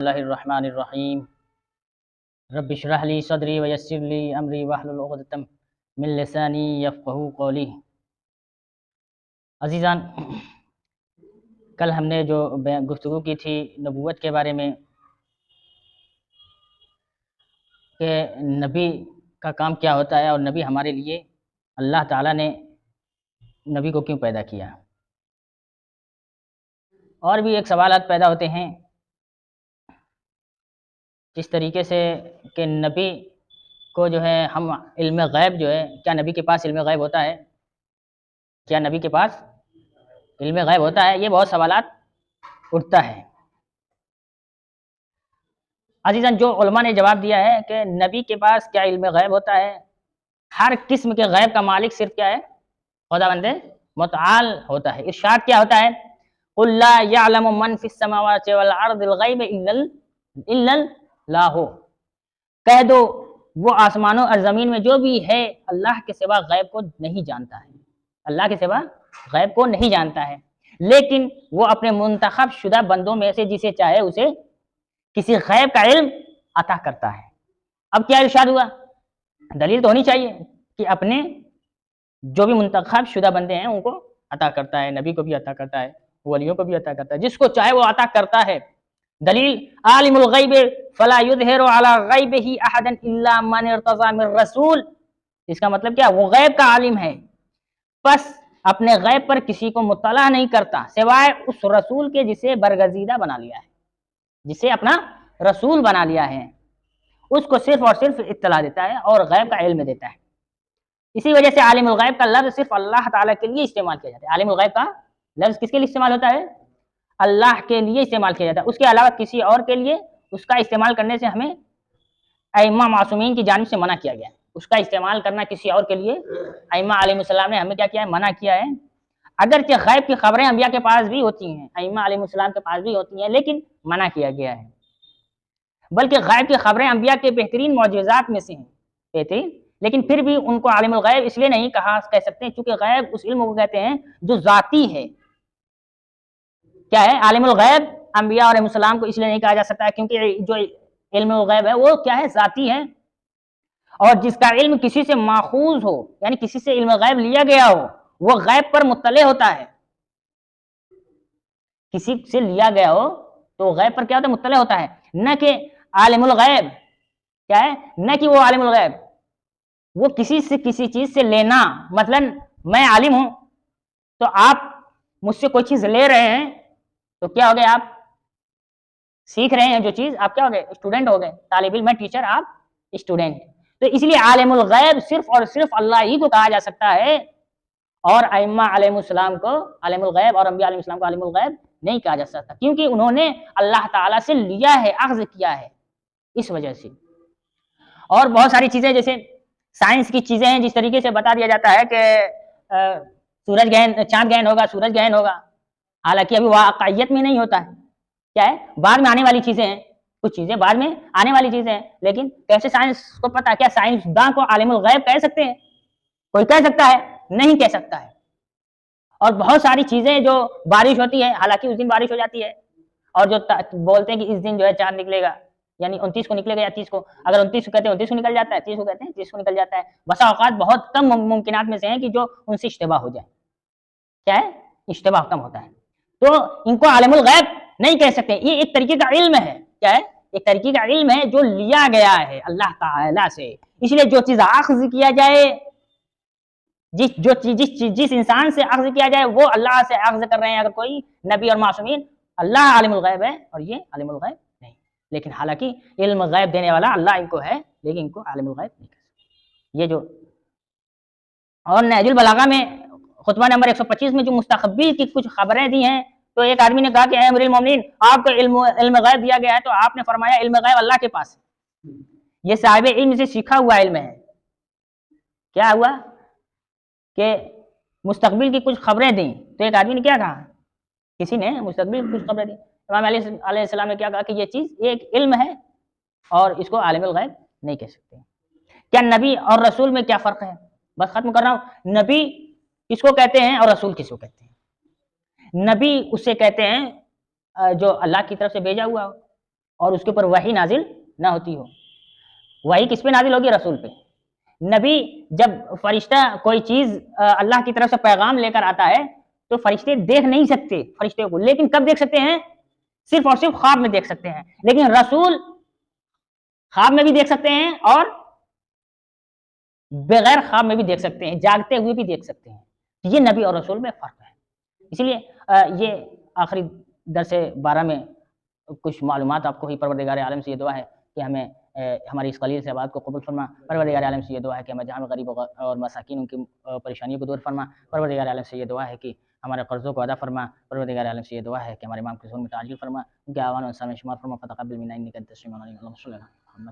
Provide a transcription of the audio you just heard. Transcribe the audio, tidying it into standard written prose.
बिस्मिल्लाहिर्रहमानिर्रहीम रब्बि इश्रह ली सदरी व यस्सिर ली अमरी वहलुल उक़दतम मिन लिसानी यफ़क़हू क़ौली। अज़ीज़ान, कल हमने जो गुफ्तगू की थी नबूवत के बारे में कि नबी का काम क्या होता है और नबी हमारे लिए अल्लाह ताला ने नबी को क्यों पैदा किया। और भी एक सवालात पैदा होते हैं जिस तरीके से कि नबी को जो है हम इल्म गैब जो है, क्या नबी के पास इल्म गैब होता है? क्या नबी के पास इल्म गैब होता है? ये बहुत सवालात उठता है। अज़ीज़ान, जो उलमा ने जवाब दिया है कि नबी के पास क्या इल्म गैब होता है, हर किस्म के गैब का मालिक सिर्फ क्या है? खुदावंद मुतआल होता है। इरशाद क्या होता है? कुल ला यअलमु मन फिस समावाति वल अर्दिल गैब इल्लल्लाहु। कह दो वो आसमानों और ज़मीन में जो भी है अल्लाह के सिवा गैब को नहीं जानता है। अल्लाह के सिवा गैब को नहीं जानता है, लेकिन वो अपने मुंतखब शुदा बंदों में से जिसे चाहे उसे किसी गैब का इल्म अता करता है। अब क्या इरशाद हुआ? दलील तो होनी चाहिए कि अपने जो भी मुंतखब शुदा बंदे हैं उनको अता करता है, नबी को भी अता करता है, वलियों को भी अता करता है, जिसको चाहे वो अता करता है। दलील आलिमुल गैब फला युज़हिरु अला गैबिही अहदन इल्ला मन इर्तज़ा मिर रसूल। इसका मतलब क्या? वो गैब का आलिम है, बस अपने गैब पर किसी को मुत्तला नहीं करता सिवाय उस रसूल के जिसे बरगजीदा बना लिया है, जिसे अपना रसूल बना लिया है, उसको सिर्फ और सिर्फ इत्तला देता है और गैब का इल्म देता है। इसी वजह से आलिमुल गैब का लफ्ज़ सिर्फ अल्लाह ताला के लिए इस्तेमाल किया जाता है। आलिमुल गैब का लफ्ज़ किसके लिए इस्तेमाल होता है? अल्लाह के लिए इस्तेमाल किया जाता है। उसके अलावा किसी और के लिए उसका इस्तेमाल करने से हमें अइम्मा मासूमीन की जानिब से मना किया गया है। उसका इस्तेमाल करना किसी और के लिए अइम्मा अलैहिस्सलाम ने हमें क्या किया है? मना किया है। अगरचे गैब की खबरें अंबिया के पास भी होती हैं, अइम्मा अलैहिस्सलाम के पास भी होती हैं, लेकिन मना किया गया है। बल्कि गैब की खबरें अंबिया के बेहतरीन मौजज़ात में से हैं, बेहतरीन, लेकिन फिर भी उनको आलिमुल गैब इसलिए नहीं कह सकते क्योंकि गैब उस इल्म को कहते हैं जो ज़ाती है। क्या है? आलिमुल गैब अंबिया और अलैहिस्सलाम को इसलिए नहीं कहा जा सकता है क्योंकि जो इल्मुल गैब है वो क्या है? ज़ाती है, और जिसका इल्म किसी से माखूज हो, यानी किसी से इल्म गैब लिया गया हो, वो गैब पर मुत्तले होता है। किसी से लिया गया हो तो गैब पर क्या होता है? मुत्तले होता है, न कि आलिमुल गैब क्या है? न कि वो आलिमुल गैब वो किसी से किसी चीज से लेना। मतलब मैं आलिम हूं तो आप मुझसे कोई चीज ले रहे हैं तो क्या हो गए? आप सीख रहे हैं जो चीज, आप क्या हो गए? स्टूडेंट हो गए। तालिब इल्म, मैं टीचर, आप स्टूडेंट। तो इसलिए आलिमुल गैब सिर्फ और सिर्फ अल्लाह ही को कहा जा सकता है, और अइम्मा अलैहिस्सलाम को आलिमुल गैब और अंबिया अलैहिस्सलाम को आलिमुल गैब नहीं कहा जा सकता क्योंकि उन्होंने अल्लाह ताला से लिया है, अख्ज़ किया है, इस वजह से। और बहुत सारी चीजें जैसे साइंस की चीजें हैं, जिस तरीके से बता दिया जाता है कि सूरज ग्रहण, चांद ग्रहण होगा, सूरज ग्रहण होगा, हालांकि अभी वाक़इयत में नहीं होता है। क्या है? बाद में आने वाली चीजें हैं, कुछ चीजें बाद में आने वाली चीजें हैं, लेकिन कैसे साइंस को पता? क्या साइंसदान को आलिमुल गैब कह सकते हैं? कोई कह सकता है? नहीं कह सकता है। और बहुत सारी चीजें जो बारिश होती है, हालांकि उस दिन बारिश हो जाती है, और जो बोलते हैं कि इस दिन जो है चांद निकलेगा, यानी 29 को निकलेगा या 30 को, अगर 29 को कहते हैं 29 को निकल जाता है, 30 को कहते हैं 30 को निकल जाता है। बसा औकात बहुत कम मुमकिनात में से हैं कि जो उनसे इश्तिबा हो जाए। क्या है? इश्तिबा कम होता है, तो इनको आलिमुल गैब नहीं कह सकते। ये एक तरीके का इल्म है। क्या है? एक तरीके का इल्म है जो लिया गया है अल्लाह ताला से। इसलिए जो चीज अख्ज़ किया जाए, जिस इंसान से अख्ज़ किया जाए वो अल्लाह से अख्ज़ कर रहे हैं। अगर कोई नबी और मासूमीन, अल्लाह आलिमुल गैब है और ये आलिमुल गैब नहीं। लेकिन हालांकि इल्म गैब देने वाला अल्लाह इनको है, लेकिन इनको आलिमुल गैब नहीं कर सकते। ये जो, और नहजुल बलागा में खुतबा नंबर 125 में जो मुस्तक़बिल की कुछ खबरें दी हैं, तो एक आदमी ने कहा कि अमीरुल मोमिनीन, आपको इल्म गैब दिया गया है, तो आपने फरमाया इल्म गैब अल्लाह के पास है, ये साहिब इल्म से सीखा हुआ इल्म है। क्या हुआ कि मुस्तक़बिल की कुछ खबरें दी, तो एक आदमी ने क्या कहा? किसी ने मुस्तक़बिल की कुछ खबरें दी, इमाम अलैहिस्सलाम ने क्या कहा कि ये चीज़ एक इल्म है और इसको आलिमुल गैब नहीं कह सकते। क्या नबी और रसूल में क्या फ़र्क है? बस ख़त्म कर रहा हूँ। नबी किसको कहते हैं और रसूल किसको कहते हैं? नबी उससे कहते हैं जो अल्लाह की तरफ से भेजा हुआ हो, और उसके ऊपर वही नाजिल ना होती हो। वही किस पे नाजिल होगी? रसूल पे। नबी जब फरिश्ता कोई चीज अल्लाह की तरफ से पैगाम लेकर आता है तो फरिश्ते देख नहीं सकते फरिश्ते को, लेकिन कब देख सकते हैं? सिर्फ और सिर्फ ख्वाब में देख सकते हैं। लेकिन रसूल ख्वाब में भी देख सकते हैं और बगैर ख्वाब में भी देख सकते हैं, जागते हुए भी देख सकते हैं। ये नबी और रसूल में फ़र्क है। इसलिए ये आखिरी दरस 12 में कुछ मालूमात आपको ही परवरदिगार आलम से ये दुआ है कि हमें हमारी इस कलील से बात को कबूल फरमा। परवरदिगार आलम से ये दुआ है कि हमें जहाँ गरीब और मसाकिन उनकी परेशानियों को दूर फरमा। परवरदिगार आलम से ये दुआ है कि हमारे कर्ज़ों को अदा फरमा। परवरदिगार आलम से ये दुआ है कि हमारे इमाम के ज़ुल्म में ताजिल फरमा, उनके आवान और शुमार फरमा। फ़तक़ब्बल मिन्ना इन्नका अंतस समीउल अलीम।